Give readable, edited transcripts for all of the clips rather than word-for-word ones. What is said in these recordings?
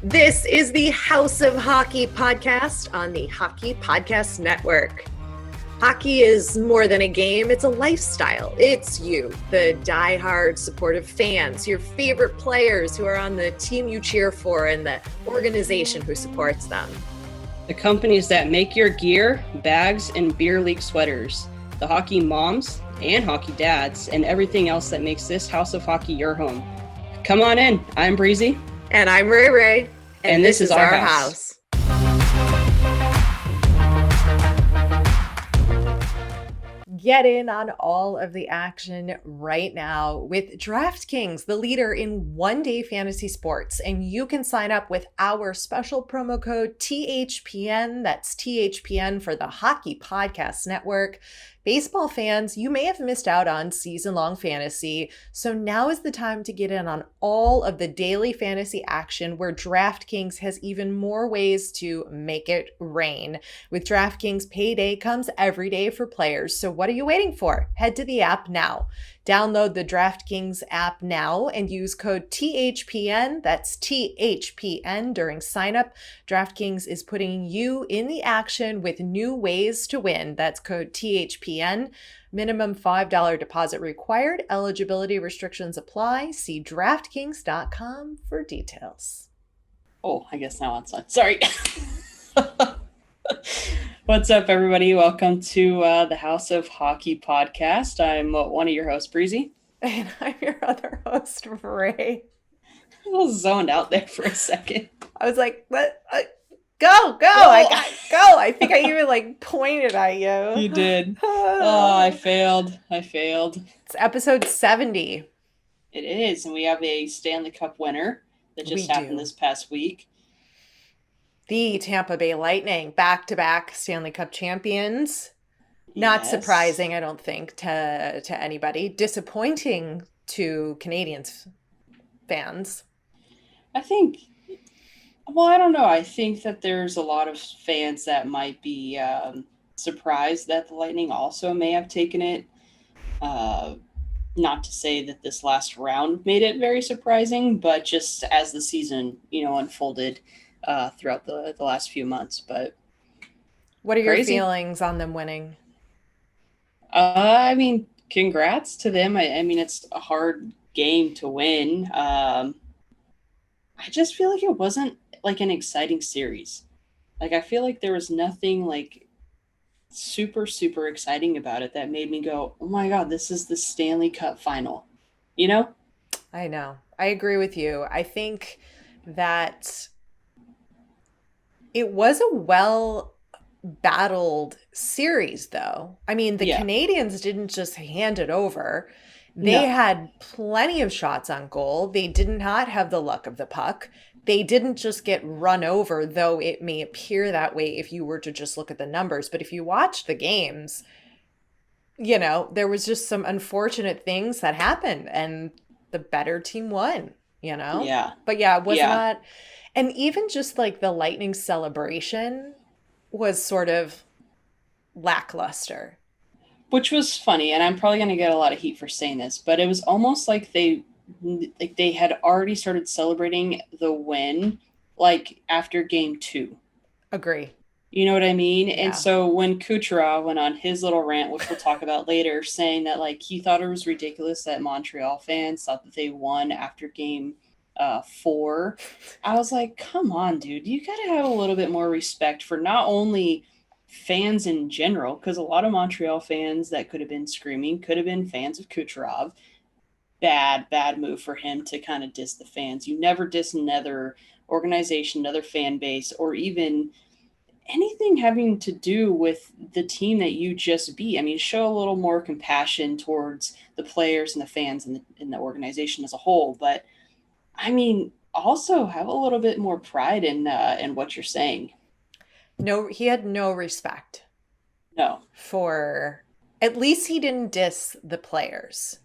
This is the House of Hockey podcast on the Hockey Podcast Network. Hockey is more than a game, it's a lifestyle. It's you, the diehard supportive fans, your favorite players who are on the team you cheer for, and the organization who supports them. The companies that make your gear, bags, and beer league sweaters. The hockey moms and hockey dads, and everything else that makes this House of Hockey your home. Come on in. I'm Breezy. And I'm Rae Rae. And this is our house. Get in on all of the action right now with DraftKings, the leader in one-day fantasy sports. And you can sign up with our special promo code THPN. That's THPN for the Hockey Podcast Network. Baseball fans, you may have missed out on season-long fantasy, so now is the time to get in on all of the daily fantasy action where DraftKings has even more ways to make it rain. With DraftKings, payday comes every day for players, so what are you waiting for? Head to the app now. Download the DraftKings app now and use code THPN, that's THPN, during signup. DraftKings is putting you in the action with new ways to win. That's code THPN. Minimum $5 deposit required. Eligibility restrictions apply. See DraftKings.com for details. Oh, I guess now it's on. Sorry. What's up, everybody? Welcome to the House of Hockey podcast. I'm one of your hosts, Breezy. And I'm your other host, Rae. I was zoned out there for a second. I was like, what? Go. I got go. I think I even pointed at you. You did. Oh, I failed. It's episode 70. It is. And we have a Stanley Cup winner that just happened this past week. The Tampa Bay Lightning, back-to-back Stanley Cup champions. Not surprising, I don't think, to anybody. Disappointing to Canadians fans. I think, I don't know. I think that there's a lot of fans that might be surprised that the Lightning also may have taken it. Not to say that this last round made it very surprising, but just as the season, unfolded throughout the last few months. But what are your feelings on them winning? Congrats to them. I mean, it's a hard game to win. I just feel like it wasn't an exciting series. I feel like there was nothing super, super exciting about it that made me go, oh my God, this is the Stanley Cup final. I know. I agree with you. I think that it was a well-battled series, though. I mean, the Canadians didn't just hand it over. They had plenty of shots on goal. They did not have the luck of the puck. They didn't just get run over, though it may appear that way if you were to just look at the numbers. But if you watch the games, there was just some unfortunate things that happened, and the better team won, Yeah. But yeah, it was not... And even just the Lightning celebration was sort of lackluster. Which was funny, and I'm probably going to get a lot of heat for saying this, but it was almost like they had already started celebrating the win after game 2. Agree. You know what I mean? Yeah. And so when Kucherov went on his little rant, which we'll talk about later, saying that he thought it was ridiculous that Montreal fans thought that they won after game 4, I was like, come on, dude, you gotta have a little bit more respect for not only fans in general, because a lot of Montreal fans that could have been screaming could have been fans of Kucherov. Bad move for him to kind of diss the fans. You never diss another organization, another fan base, or even anything having to do with the team that you just beat. I mean, show a little more compassion towards the players and the fans and the organization as a whole, but I mean, also have a little bit more pride in what you're saying. No, he had no respect. No. For, at least he didn't diss the players.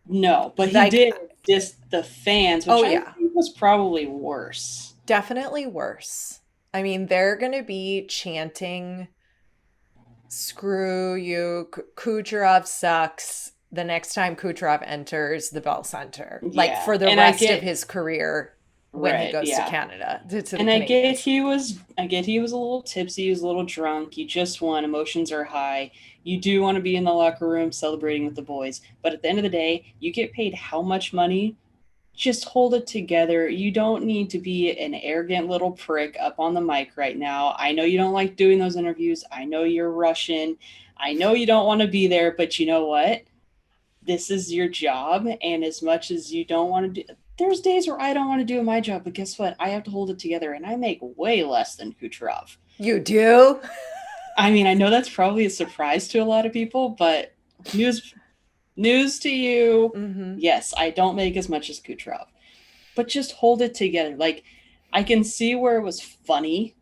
No, but he did diss the fans, which I think was probably worse. Definitely worse. I mean, they're going to be chanting, screw you, Kucherov sucks, the next time Kucherov enters the Bell Center, for the rest of his career when he Right, goes to yeah. Canada, to the And Canadians. I get he was a little tipsy, he was a little drunk. You just won, emotions are high. You do want to be in the locker room celebrating with the boys, but at the end of the day, you get paid how much money? Just hold it together. You don't need to be an arrogant little prick up on the mic right now. I know you don't like doing those interviews. I know you're Russian. I know you don't want to be there, but you know what? This is your job, and as much as you don't want to do, there's days where I don't want to do my job, but guess what? I have to hold it together, and I make way less than Kucherov. You do? I mean, I know that's probably a surprise to a lot of people, but news to you. Mm-hmm. Yes, I don't make as much as Kucherov, but just hold it together. Like, I can see where it was funny,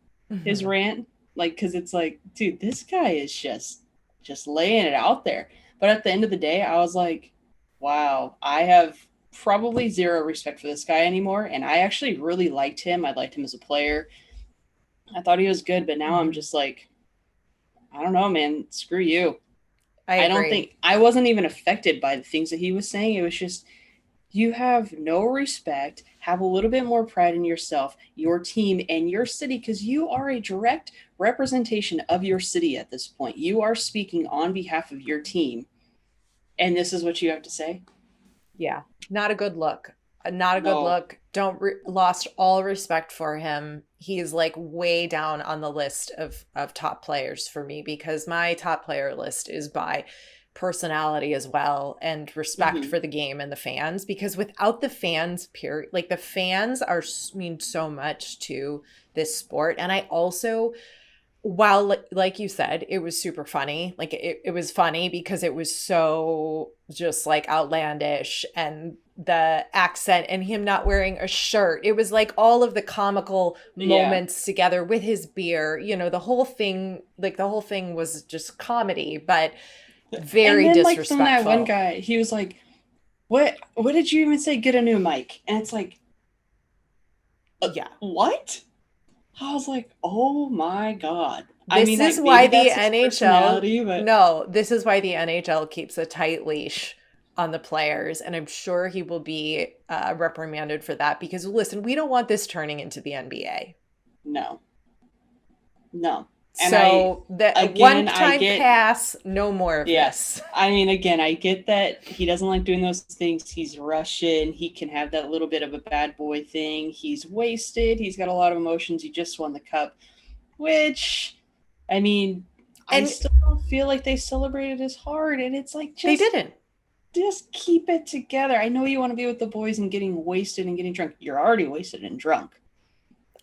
his Mm-hmm. rant, like, because it's like, dude, this guy is just laying it out there. But at the end of the day, I was like, wow, I have probably zero respect for this guy anymore. And I actually really liked him. I liked him as a player. I thought he was good, but now I'm Mm-hmm. just like, I don't know, man. Screw you. I I don't agree. think I wasn't even affected by the things that he was saying. It was just, you have no respect. Have a little bit more pride in yourself, your team, and your city, because you are a direct representation of your city at this point. You are speaking on behalf of your team, and this is what you have to say. Yeah, not a good look. Not a good No. look. Don't lost all respect for him. He's like way down on the list of top players for me because my top player list is by personality as well and respect Mm-hmm. for the game and the fans because without the fans period like the fans are mean so much to this sport and I also while like you said it was super funny like it was funny because it was so just like outlandish and the accent and him not wearing a shirt it was like all of the comical Yeah. moments together with his beer the whole thing was just comedy but And very then like from that one disrespectful. guy, he was like, what did you even say? Get a new mic. And it's like, Yeah. what? I was like, oh my God. I This mean, is why maybe the that's his NHL, personality, but no, this is why the NHL keeps a tight leash on the players. And I'm sure he will be reprimanded for that because, listen, we don't want this turning into the NBA. no, no. And So that one again, I time get, pass, no more of yeah. this. I mean, again, I get that he doesn't like doing those things. He's Russian. He can have that little bit of a bad boy thing. He's wasted. He's got a lot of emotions. He just won the cup, which, I mean, I And still don't feel like they celebrated as hard. And it's like, they didn't. just keep it together. I know you want to be with the boys and getting wasted and getting drunk. You're already wasted and drunk.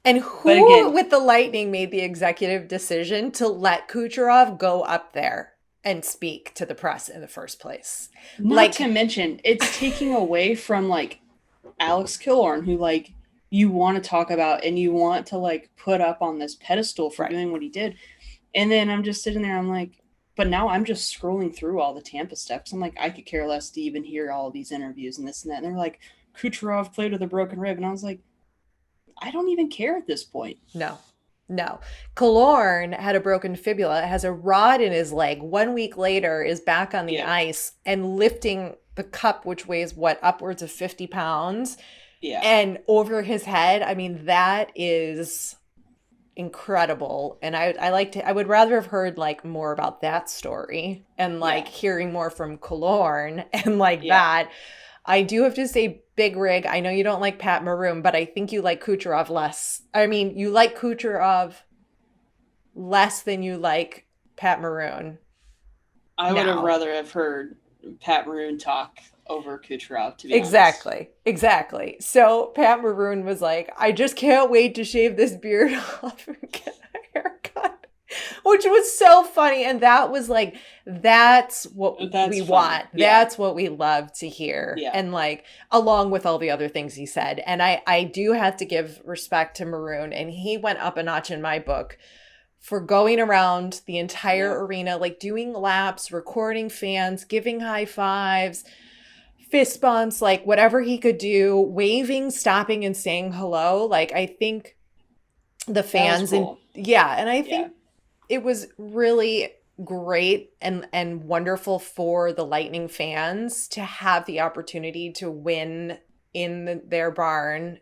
And But who again, with the Lightning made the executive decision to let Kucherov go up there and speak to the press in the first place? not to Like, mention, it's taking away from like Alex Killorn, who like you want to talk about and you want to like put up on this pedestal for right. doing what he did. And then I'm just sitting there, I'm like, but now I'm just scrolling through all the Tampa stuff. So I'm like, I could care less to even hear all of these interviews and this and that. And they're like, Kucherov played with a broken rib. And I was like, I don't even care at this point. No, no. Killorn had a broken fibula, has a rod in his leg. 1 week later, is back on the Yeah. ice and lifting the cup, which weighs what, upwards of 50 pounds, Yeah. and over his head. I mean, that is incredible. And I would rather have heard like more about that story and like Yeah. hearing more from Killorn and like Yeah. that. I do have to say, Big Rig, I know you don't like Pat Maroon, but I think you like Kucherov less. I mean, you like Kucherov less than you like Pat Maroon I would have now. rather have heard Pat Maroon talk over Kucherov, to be honest. Exactly. Exactly. So Pat Maroon was like, I just can't wait to shave this beard off and get a haircut, which was so funny. And that was like, that's what That's we funny. want. Yeah. That's what we love to hear. Yeah. And like, along with all the other things he said. And I do have to give respect to Maroon. And he went up a notch in my book for going around the entire Yeah. arena, like doing laps, recording fans, giving high fives, fist bumps, like whatever he could do, waving, stopping, and saying hello. Like, I think the That was fans and cool. yeah, and I Yeah. think it was really great and wonderful for the Lightning fans to have the opportunity to win in their barn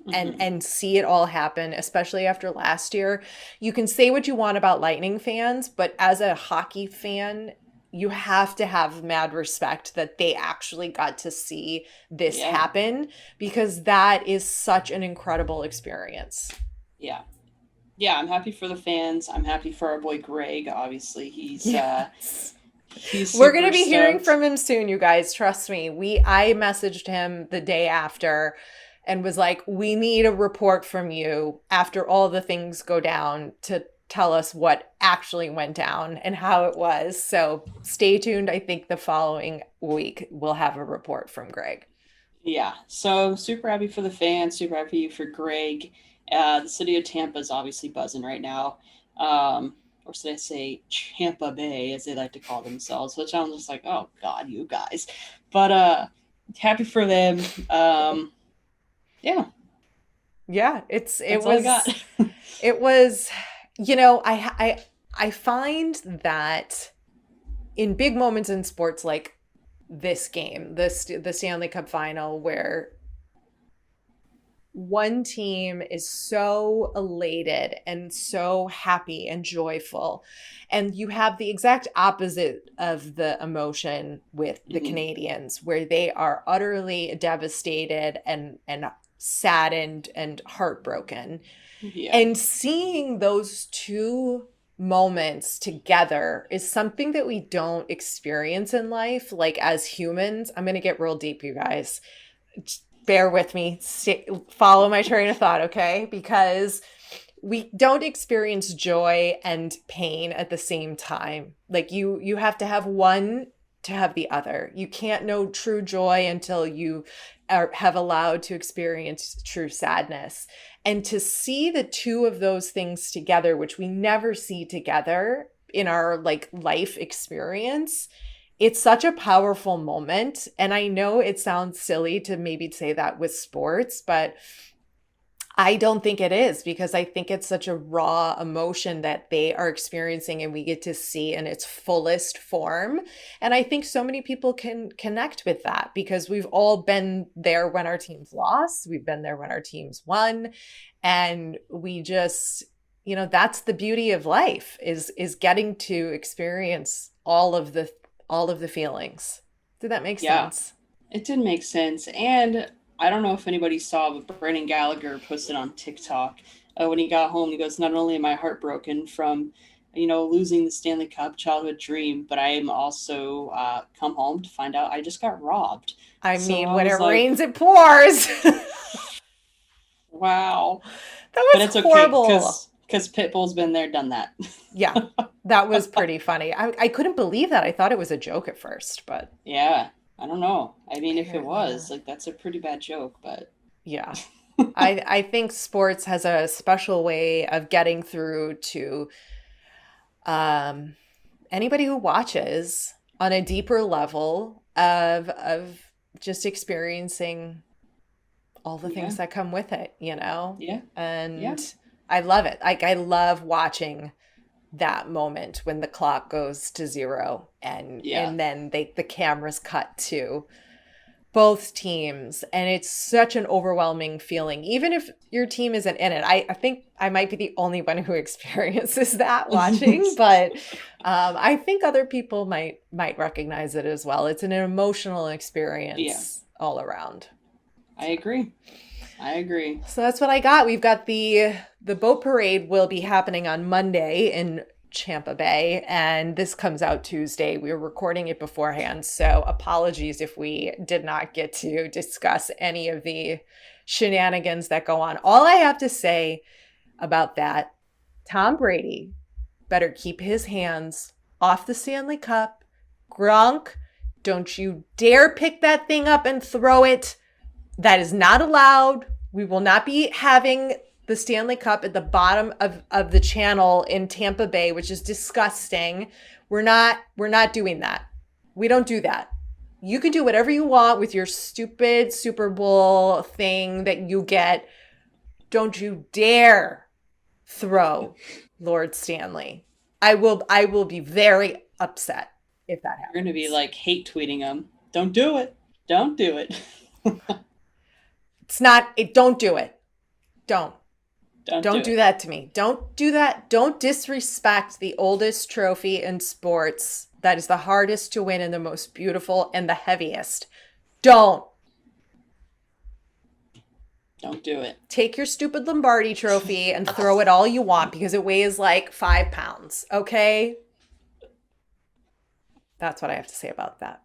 Hmm. and see it all happen, especially after last year. You can say what you want about Lightning fans, but as a hockey fan, you have to have mad respect that they actually got to see this Yeah. happen because that is such an incredible experience. Yeah. Yeah, I'm happy for the fans. I'm happy for our boy Greg. Obviously, Yes. he's We're going to super be hearing stoked. from him soon, you guys. Trust me. I messaged him the day after and was like, "We need a report from you after all the things go down to tell us what actually went down and how it was." So, stay tuned. I think the following week we'll have a report from Greg. Yeah, so super happy for the fans, super happy for Greg. The city of Tampa is obviously buzzing right now. Or should I say Champa Bay, as they like to call themselves, which I'm just like, oh God, you guys. But happy for them. Yeah, Yeah, that's all I got. it was you know, I find that in big moments in sports like this game, the Stanley Cup final, where one team is so elated and so happy and joyful, and you have the exact opposite of the emotion with the Hmm. Canadians, where they are utterly devastated and saddened and heartbroken. Yeah, And seeing those two moments together is something that we don't experience in life. Like as humans, I'm going to get real deep, you guys. Bear with me. Follow my train of thought, okay? Because we don't experience joy and pain at the same time. Like you have to have one to have the other. You can't know true joy until you have allowed to experience true sadness. And to see the two of those things together, which we never see together in our like life experience, it's such a powerful moment. And I know it sounds silly to maybe say that with sports, but I don't think it is because I think it's such a raw emotion that they are experiencing and we get to see in its fullest form. And I think so many people can connect with that because we've all been there when our teams lost, we've been there when our teams won, and we just, that's the beauty of life is getting to experience all of the feelings. Did that make yeah, sense? it did make sense. And I don't know if anybody saw, but Brendan Gallagher posted on TikTok when he got home. He goes, "Not only am I heartbroken from, losing the Stanley Cup childhood dream, but I am also come home to find out I just got robbed." I So mean, I when it was like, rains, it pours. "Wow," That but was it's okay horrible. because Pitbull's been there, done that. Yeah, that was pretty funny. I couldn't believe that. I thought it was a joke at first, but Yeah, I don't know. I mean, if it apparently was not. like that's a pretty bad joke, but Yeah. I think sports has a special way of getting through to um, anybody who watches on a deeper level of just experiencing all the yeah, things that come with it, you know? yeah, yeah, And I love it. Like I love watching that moment when the clock goes to zero yeah. and then the cameras cut to both teams and it's such an overwhelming feeling even if your team isn't in it. I think I might be the only one who experiences that watching, but I think other people might recognize it as well. It's an emotional Yeah, experience all around. I agree. I agree. So that's what I got. We've got the boat parade will be happening on Monday in Champa Bay, and this comes out Tuesday. We were recording it beforehand, so apologies if we did not get to discuss any of the shenanigans that go on. All I have to say about that, Tom Brady better keep his hands off the Stanley Cup. Gronk, don't you dare pick that thing up and throw it. That is not allowed. We will not be having the Stanley Cup at the bottom of the channel in Tampa Bay, which is disgusting. We're not doing that. We don't do that. You can do whatever you want with your stupid Super Bowl thing that you get. Don't you dare throw Lord Stanley. I will be very upset if that You're gonna be happens. like hate tweeting them. Don't do it. Don't do it. It's not it don't do it. Don't. Don't do Don't do it. that to me. Don't do that. Don't disrespect the oldest trophy in sports that is the hardest to win and the most beautiful and the heaviest. Don't. Don't do it. Take your stupid Lombardi trophy and throw it all you want because it weighs like 5 pounds. Okay? That's what I have to say about that.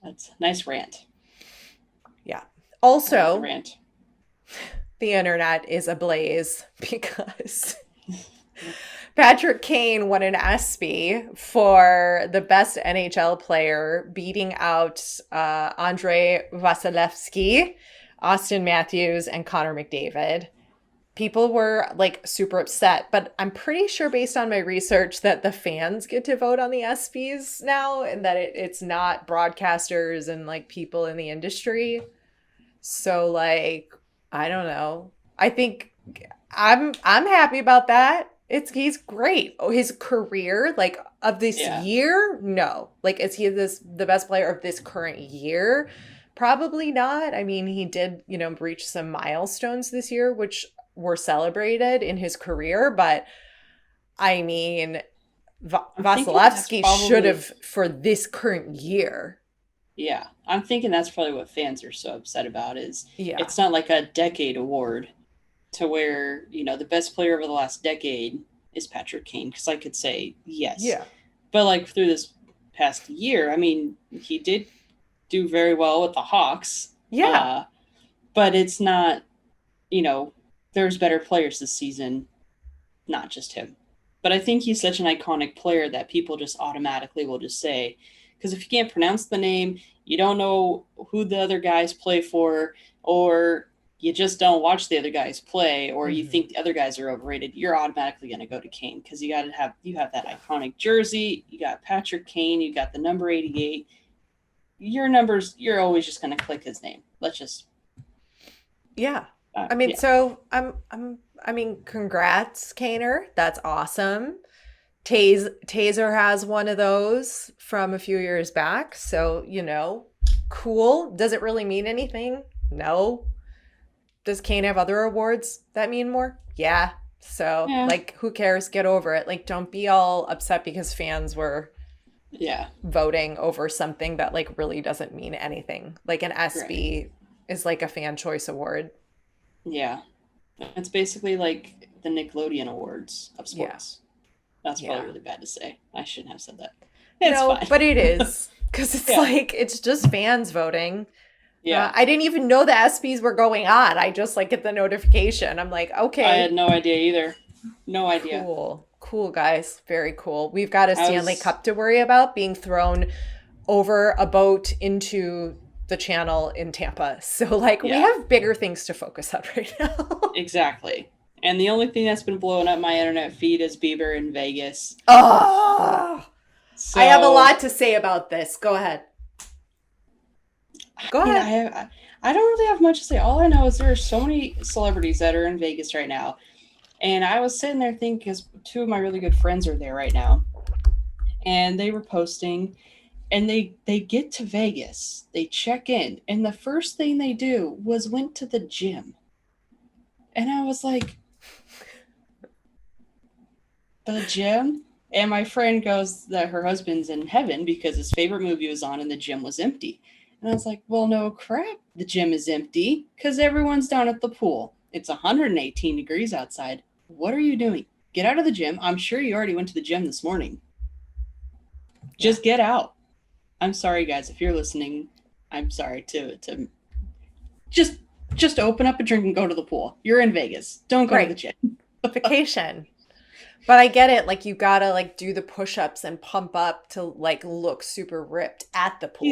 That's a nice rant. Yeah. I like the Also, rant. the internet is ablaze because Patrick Kane won an ESPY for the best NHL player, beating out Andrei Vasilevsky, Austin Matthews, and Connor McDavid. People were like super upset, but I'm pretty sure based on my research that the fans get to vote on the ESPYs now and that it's not broadcasters and like people in the industry. So like, I don't know. I think I'm happy about that. He's great. Oh, his career, like of this Yeah. year, no. Like, is he the best player of this current year? Probably not. I mean, he did, reach some milestones this year, which were celebrated in his career, but I mean, I'm thinking that's Vasilevsky should probably, have for this current year. yeah. I'm thinking that's probably what fans are so upset about is Yeah. it's not like a decade award to where, the best player over the last decade is Patrick Kane. Because I could say yes. Yeah. But like through this past year, I mean, he did do very well with the Hawks. Yeah. But it's not, you know, there's better players this season, not just him. But I think he's such an iconic player that people just automatically will just say, because if you can't pronounce the name, you don't know who the other guys play for, or you just don't watch the other guys play, or you Mhm. think the other guys are overrated, you're automatically going to go to Kane because you have that iconic jersey, you got Patrick Kane, you got the number 88. Your numbers, you're always just going to click his name. Let's just, Yeah. I mean, yeah, so I mean, congrats, Kaner. That's awesome. Taser has one of those from a few years back. So, cool. Does it really mean anything? No. Does Kane have other awards that mean more? Yeah. So, yeah, like, who cares? Get over it. Like, don't be all upset because fans were yeah, voting over something that, like, really doesn't mean anything. Like, an right, SB is like a fan choice award. yeah. It's basically like the Nickelodeon Awards of Yeah. sports. That's probably Yeah. really bad to say. I shouldn't have said that. It's No, fine. but it is because it's Yeah, like it's just fans voting. yeah. I didn't even know the ESPYs were going on. I just like get the notification. I'm like, I had okay, no idea either. No idea. cool, cool guys, very cool. We've got a I Stanley was, Cup to worry about being thrown over a boat into the channel in Tampa. So like we yeah, have bigger things to focus on right now. exactly. And the only thing that's been blowing up my internet feed is Bieber in Vegas. Oh, I have a So, lot to say about this. Go ahead. I Go mean, ahead. I don't really have much to say. All I know is there are so many celebrities that are in Vegas right now. And I was sitting there thinking, because two of my really good friends are there right now, and they were posting, and they get to Vegas, they check in, and the first thing they do was went to the gym. And I was like, the gym? And my friend goes that her husband's in heaven because his favorite movie was on and the gym was empty. And I was like, well, no crap. The gym is empty because everyone's down at the pool. It's 118 degrees outside. What are you doing? Get out of the gym. I'm sure you already went to the gym this morning. Yeah. Just get out. I'm sorry, guys. If you're listening, I'm sorry to just open up a drink and go to the pool. You're in Vegas. Don't go to the Right. gym. Vacation. But I get it. Like you gotta like do the push-ups and pump up to like look super ripped at the pool.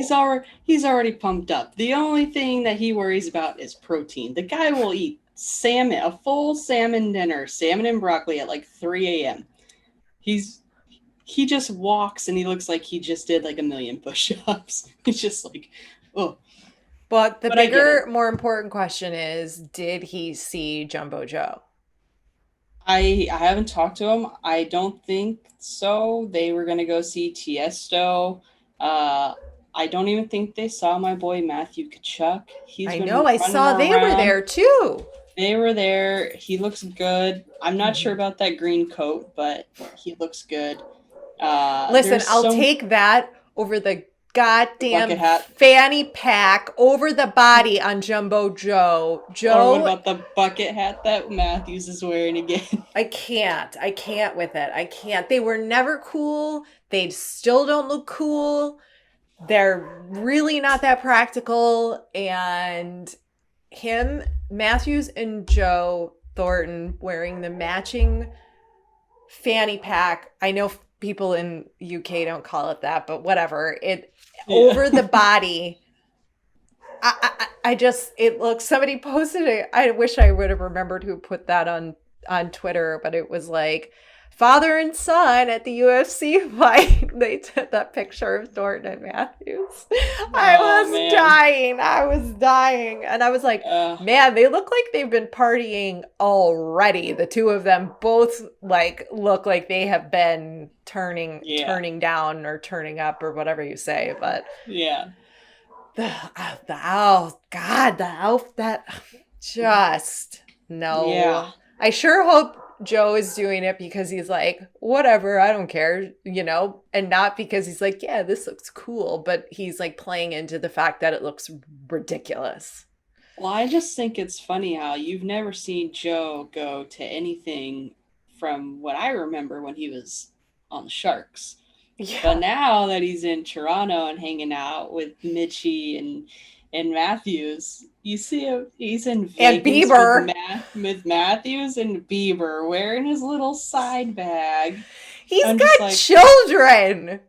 He's already pumped up. The only thing that he worries about is protein. The guy will eat salmon, a full salmon dinner, salmon and broccoli at like 3 a.m. He's he just walks and he looks like he just did like a million push-ups. He's just like, oh, But the but I get bigger, it. more important question is, did he see Jumbo Joe? I haven't talked to him. I don't think so. They were gonna go see Tiesto. Uh, I don't even think they saw my boy Matthew Kachuk. He's I been know, I running saw they were around. there too. They were there. He looks good. I'm not sure about that green coat, but he looks good. Listen, There's I'll so take that over the the bucket goddamn hat. fanny pack over the body on Jumbo Joe. Or what Joe, about the bucket hat that Matthews is wearing again? I can't. I can't with it. I can't. They were never cool. They still don't look cool. They're really not that practical. And him, Matthews, and Joe Thornton wearing the matching fanny pack. I know people in UK don't call it that, but whatever. It Yeah. over the body. I just it looks somebody posted it. I wish I would have remembered who put that on Twitter, but it was like father and son at the UFC fight. They took that picture of Thornton and Matthews. I was man. dying. I was dying. And I was like, man, they look like they've been partying already. The two of them both like look like they have been turning down or turning up or whatever you say. But yeah. That just no. Yeah. I sure hope Joe is doing it because he's like, whatever, I don't care, and not because he's like, yeah, this looks cool, but he's like playing into the fact that it looks ridiculous. Well, I just think it's funny how you've never seen Joe go to anything from what I remember when he was on the Sharks. Yeah. But now that he's in Toronto and hanging out with Mitchie and Matthews, you see him, he's in Vegas and Bieber with Matthews and Bieber wearing his little side bag. He's got children.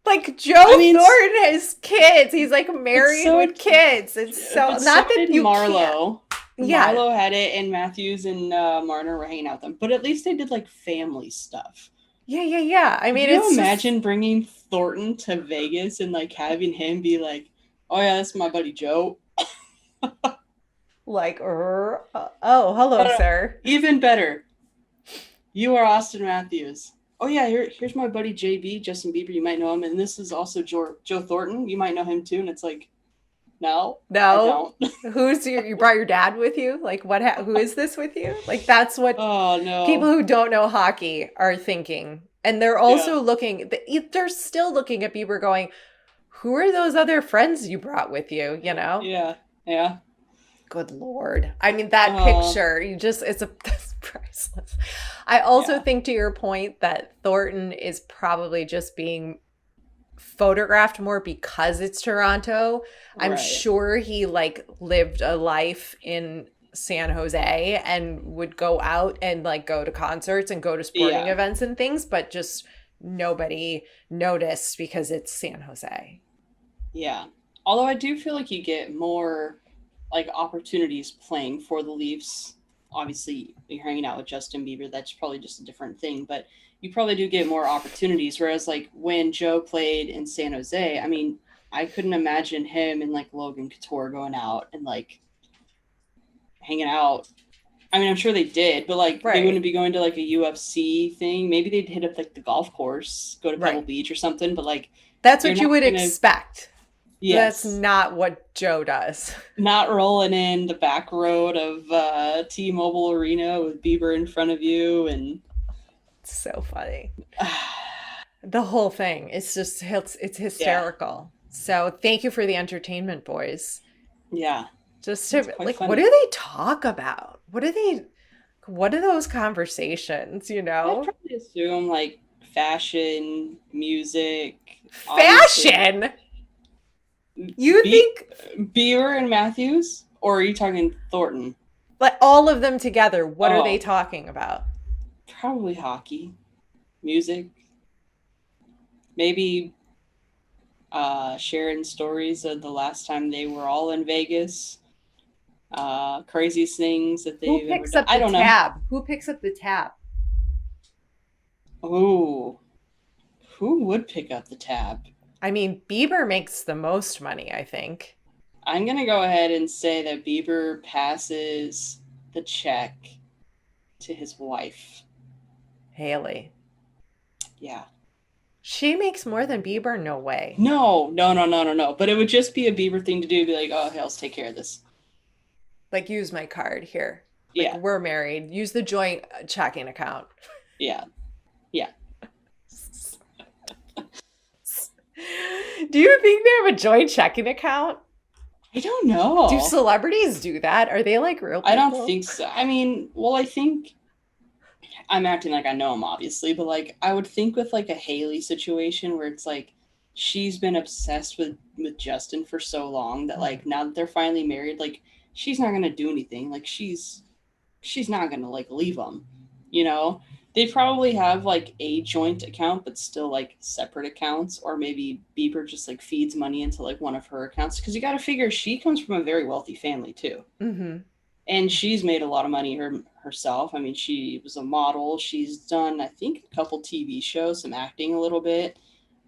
Like Joe Thornton has kids. He's like married with kids. It's so not that you Marlo. Can't. Yeah, Marlo had it, and Matthews and Marner were hanging out with them. But at least they did like family stuff. Yeah. I mean, can you imagine bringing Thornton to Vegas and like having him be like, "Oh yeah, that's my buddy Joe." Like, oh, hello, sir. Even better. You are Austin Matthews. Oh yeah, here's my buddy JB, Justin Bieber. You might know him, and this is also Joe Thornton. You might know him too. And it's like, no, I don't. Who's you brought your dad with you? Like, what? Who is this with you? Like, that's what people who don't know hockey are thinking, and they're also looking. They're still looking at Bieber, going, "Who are those other friends you brought with you?" Yeah. Good Lord. I mean, that picture, it's priceless. I also think, to your point, that Thornton is probably just being photographed more because it's Toronto. I'm sure he like lived a life in San Jose and would go out and like go to concerts and go to sporting events and things, but just nobody noticed because it's San Jose. Yeah. Although I do feel like you get more like opportunities playing for the Leafs. Obviously, you're hanging out with Justin Bieber. That's probably just a different thing, but you probably do get more opportunities. Whereas like when Joe played in San Jose, I mean, I couldn't imagine him and like Logan Couture going out and like hanging out. I mean, I'm sure they did, but like they wouldn't be going to like a UFC thing. Maybe they'd hit up like the golf course, go to Pebble Beach or something, but like that's what you would expect. Yes. That's not what Joe does. Not rolling in the back road of T-Mobile Arena with Bieber in front of you. And it's so funny. The whole thing. It's just, it's hysterical. Yeah. So thank you for the entertainment, boys. Yeah. Just to, like, funny. What do they talk about? What are those conversations, I'd probably assume like fashion, music. Fashion? Obviously. You think Bieber and Matthews, or are you talking Thornton? Like all of them together, what are they talking about? Probably hockey, music, maybe sharing stories of the last time they were all in Vegas, craziest things that they've ever done. I don't know. Who picks up the tab? Oh, who would pick up the tab? I mean, Bieber makes the most money, I think. I'm going to go ahead and say that Bieber passes the check to his wife. Haley. Yeah. She makes more than Bieber? No way. No. But it would just be a Bieber thing to do. Be like, oh, hey, let's take care of this. Like, use my card here. Like, Yeah, we're married. Use the joint checking account. yeah, yeah. Do you think they have a joint checking account? I don't Do know. celebrities do that? Are they like real I don't people? think so. I mean, well, I think I'm acting like I know him, obviously, but like I would think with like a Haley situation where it's like she's been obsessed with Justin for so long that Mm. like now that they're finally married, like she's not gonna do anything. Like she's not gonna like leave him, you know. They probably have like a joint account, but still like separate accounts, or maybe Bieber just like feeds money into like one of her accounts because you got to figure she comes from a very wealthy family too, Mm-hmm. and she's made a lot of money herself. I mean, she was a model. She's done, I think, a couple TV shows, some acting a little bit.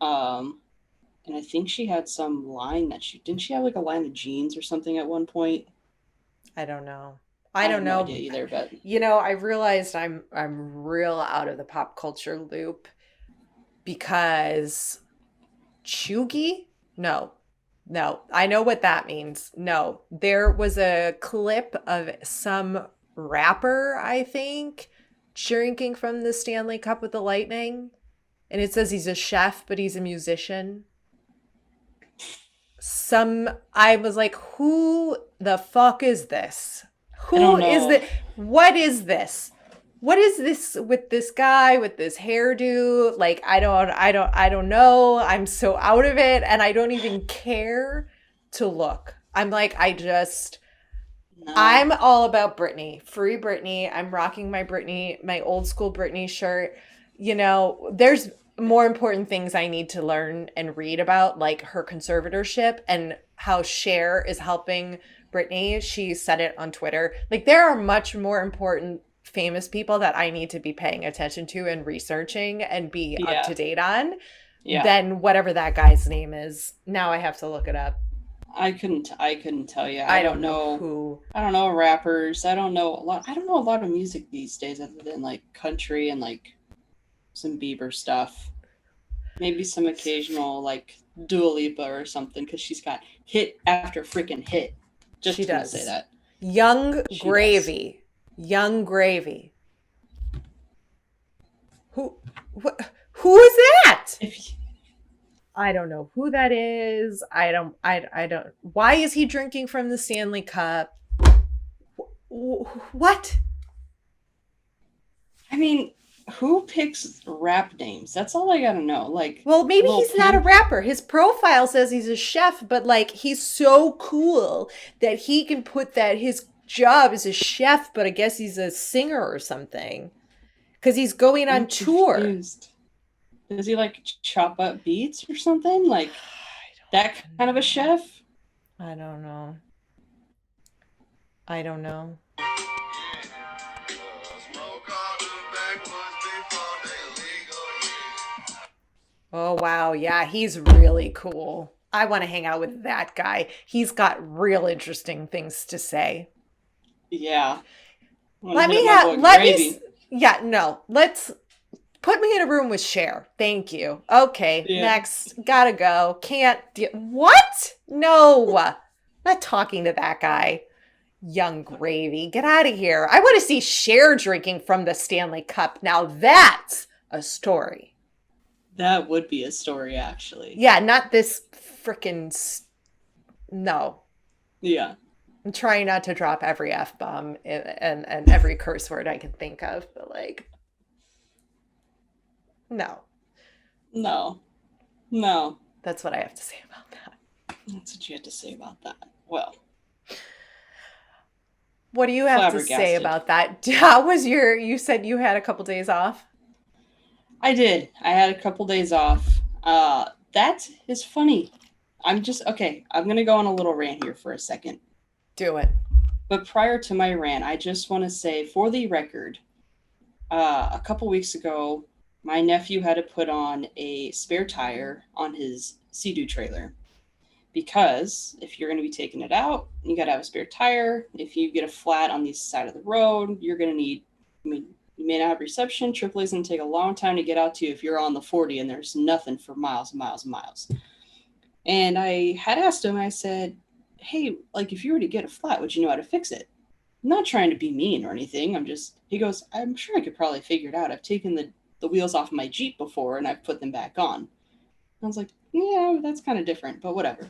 Um, and I think she had some line that she didn't she have like a line of jeans or something at one point? I don't know. I I don't have no know. idea either, but I realized I'm real out of the pop culture loop because Chugi? No. No. I know what that means. No. There was a clip of some rapper, I think, drinking from the Stanley Cup with the Lightning. And it says he's a chef, but he's a musician. I was like, who the fuck is this? I Who don't is know. this? What is this? What is this with this guy with this hairdo? Like, I don't know. I'm so out of it and I don't even care to look. I'm like, No. I'm all about Britney. Free Britney. I'm rocking my old school Britney shirt. There's more important things I need to learn and read about, like her conservatorship and how Cher is helping Britney. She said it on Twitter. Like, there are much more important famous people that I need to be paying attention to and researching and be up Yeah. to date on Yeah. than whatever that guy's name is. Now I have to look it up. I couldn't tell you. I don't know who. I don't know rappers. I don't know a lot of music these days other than like country and like some Bieber stuff. Maybe some occasional like Dua Lipa or something because she's got hit after freaking hit. She Just gonna say does. that. Young She does. Gravy. Young Gravy. Who who is that? If I don't know who that is. I don't. Why is he drinking from the Stanley Cup? What? I mean, who picks rap names? That's all I gotta know. Like Well, maybe Lil he's not a Peep. rapper. His profile says he's a chef, but like he's so cool that he can put that his job is a chef, but I guess he's a singer or something because he's going I'm on tour. confused. Does he like chop up beats or something? Like that I kind of a don't know. chef? I don't know. I don't know. Oh, wow. Yeah, he's really cool. I want to hang out with that guy. He's got real interesting things to say. Yeah. I'm gonna Let hit up me my have, boy let me, Gravy. yeah, no, let's put me in a room with Cher. Thank you. Okay, Yeah. next. Gotta go. Can't, what? No, not talking to that guy. Young Gravy. Get out of here. I want to see Cher drinking from the Stanley Cup. Now that's a story. That would be a story, actually. Yeah, not this freaking. No. Yeah. I'm trying not to drop every F bomb and every curse word I can think of, but like, no. No. No. That's what I have to say about that. That's what you had to say about that. Well, What do you have to say flabbergasted. about that? How was you said you had a couple days off? I did. I had a couple days off. That is funny. Okay. I'm gonna go on a little rant here for a second. Do it. But prior to my rant, I just want to say, for the record, a couple weeks ago, my nephew had to put on a spare tire on his Sea-Doo trailer because if you're going to be taking it out, you got to have a spare tire. If you get a flat on the side of the road, you're going to need. I mean, you may not have reception. AAA is going to take a long time to get out to you if you're on the 40 and there's nothing for miles and miles and miles. And I had asked him. I said, hey, like if you were to get a flat, would you know how to fix it? I'm not trying to be mean or anything. He goes, I'm sure I could probably figure it out. I've taken the wheels off of my Jeep before and I've put them back on. I was like, yeah, that's kind of different, but whatever.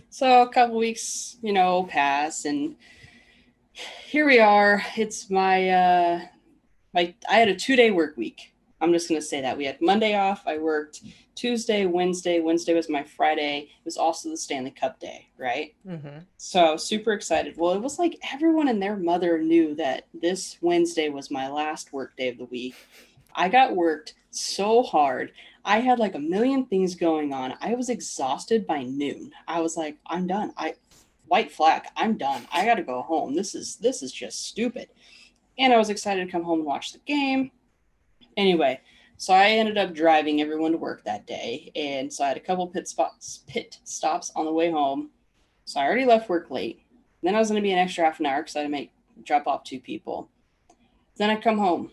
So a couple weeks, pass, and here we are. It's I had a 2-day work week. I'm just gonna say that we had Monday off. I worked Tuesday, Wednesday. Wednesday was my Friday. It was also the Stanley Cup day, right? Mm-hmm. So I was super excited. Well, it was like everyone and their mother knew that this Wednesday was my last work day of the week. I got worked so hard. I had like a million things going on. I was exhausted by noon. I was like, I'm done. White flag. I'm done. I got to go home. This is just stupid. And I was excited to come home and watch the game. Anyway, so I ended up driving everyone to work that day, and so I had a couple pit stops on the way home. So I already left work late. Then I was going to be an extra half an hour because I had to drop off 2 people. Then I come home.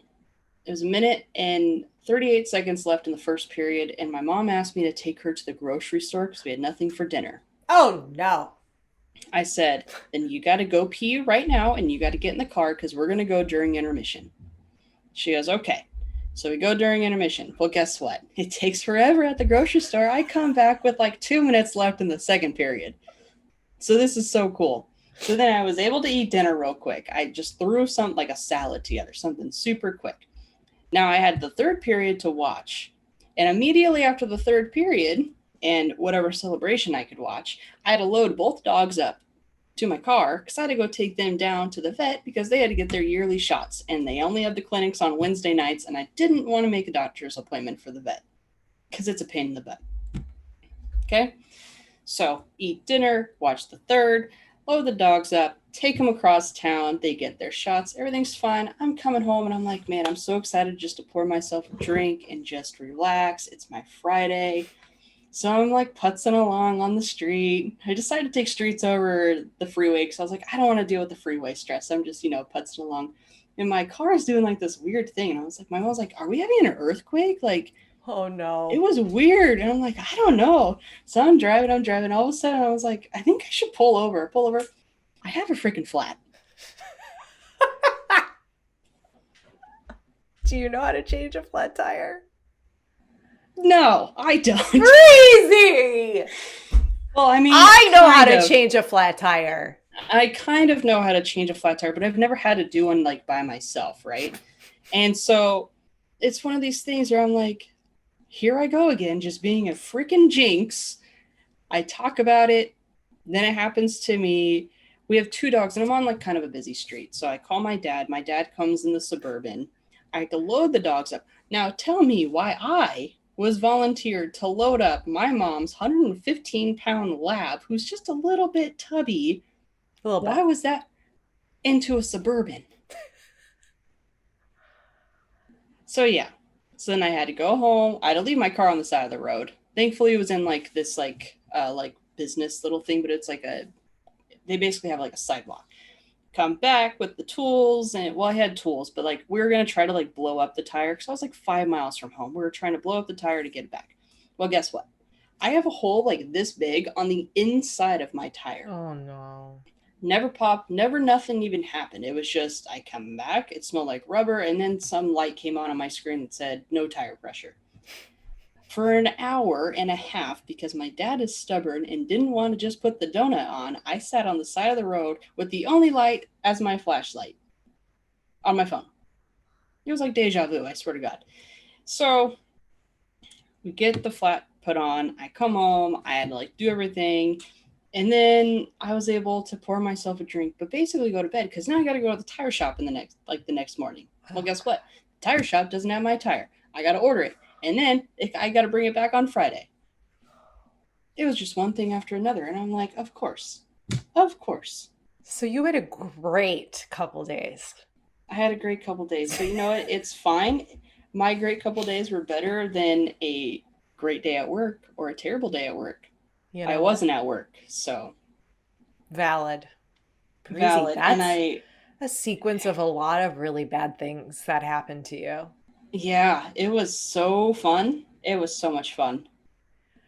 It was a minute and 38 seconds left in the first period, and my mom asked me to take her to the grocery store because we had nothing for dinner. Oh no. I said, then you got to go pee right now, and you got to get in the car because we're going to go during intermission. She goes, okay. So we go during intermission. Well, guess what? It takes forever at the grocery store. I come back with like 2 minutes left in the second period. So this is so cool. So then I was able to eat dinner real quick. I just threw something like a salad together, something super quick. Now I had the third period to watch. And immediately after the third period and whatever celebration I could watch, I had to load both dogs up to my car because I had to go take them down to the vet because they had to get their yearly shots. And they only had the clinics on Wednesday nights. And I didn't want to make a doctor's appointment for the vet because it's a pain in the butt. Okay? So eat dinner, watch the third, load the dogs up, take them across town. They get their shots. Everything's fine. I'm coming home and I'm like, man, I'm so excited just to pour myself a drink and just relax. It's my Friday. So I'm like putzing along on the street. I decided to take streets over the freeway because I was like, I don't want to deal with the freeway stress. I'm just, putzing along. And my car is doing like this weird thing. And I was like, my mom was like, are we having an earthquake? Like, Oh it no. was weird. And I'm like, I don't know. So I'm driving. All of a sudden I was like, I think I should pull over. I have a freaking flat. Do you know how to change a flat tire? No, I don't. Crazy! Well, I mean, I know how to change a flat tire. I kind of know how to change a flat tire, but I've never had to do one like by myself, right? And so it's one of these things where I'm like, here I go again, just being a freaking jinx. I talk about it, then it happens to me. We have 2 dogs, and I'm on like kind of a busy street. So I call my dad. My dad comes in the Suburban. I have to load the dogs up. Now tell me why I was volunteered to load up my mom's 115-pound lab, who's just a little bit tubby. A little Why bit. was that into a Suburban? So yeah. So then I had to go home. I had to leave my car on the side of the road. Thankfully, it was in like this like business little thing, but it's like they basically have like a sidewalk. Come back with the tools, and I had tools, but like we were gonna try to like blow up the tire because I was like 5 miles from home. We were trying to blow up the tire to get it back. Well, guess what? I have a hole like this big on the inside of my tire. Oh no. Never popped, never nothing even happened. It was just I come back, it smelled like rubber, and then some light came on my screen that said no tire pressure. For an hour and a half, because my dad is stubborn and didn't want to just put the donut on, I sat on the side of the road with the only light as my flashlight on my phone. It was like deja vu, I swear to God. So we get the flat put on. I come home. I had to like do everything. And then I was able to pour myself a drink, but basically go to bed because now I got to go to the tire shop in the next morning. Well, guess what? The tire shop doesn't have my tire. I got to order it. And then I got to bring it back on Friday. It was just one thing after another. And I'm like, of course. Of course. So you had a great couple days. I had a great couple days. But you know what? It's fine. My great couple days were better than a great day at work or a terrible day at work. You know I wasn't at work, so. Valid. Breezy, Valid. that's And a sequence of a lot of really bad things that happened to you. yeah, it was so fun. It was so much fun.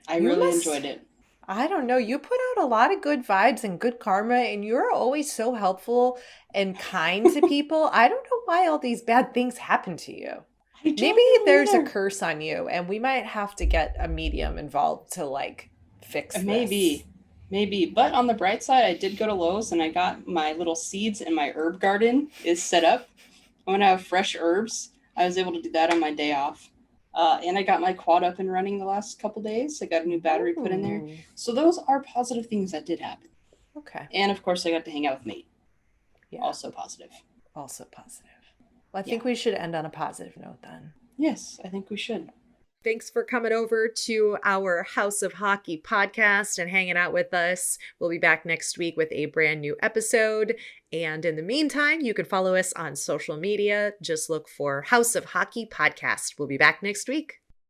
I You really must- enjoyed it. I don't know. You put out a lot of good vibes and good karma, and you're always so helpful and kind to people. I don't know why all these bad things happen to you. I Maybe don't know there's a either. curse on you, and we might have to get a medium involved to like fix this. Maybe, maybe. But on the bright side, I did go to Lowe's and I got my little seeds and my herb garden is set up. I'm gonna have fresh herbs. I was able to do that on my day off. And I got my quad up and running the last couple days. I got a new battery put in there. Ooh, So those are positive things that did happen. okay. And of course, I got to hang out with Nate. Yeah, Also positive. also positive. Well, I Yeah. think we should end on a positive note then. Yes, I think we should. Thanks for coming over to our House of Hockey podcast and hanging out with us. We'll be back next week with a brand new episode. And in the meantime, you can follow us on social media. Just look for House of Hockey podcast. We'll be back next week.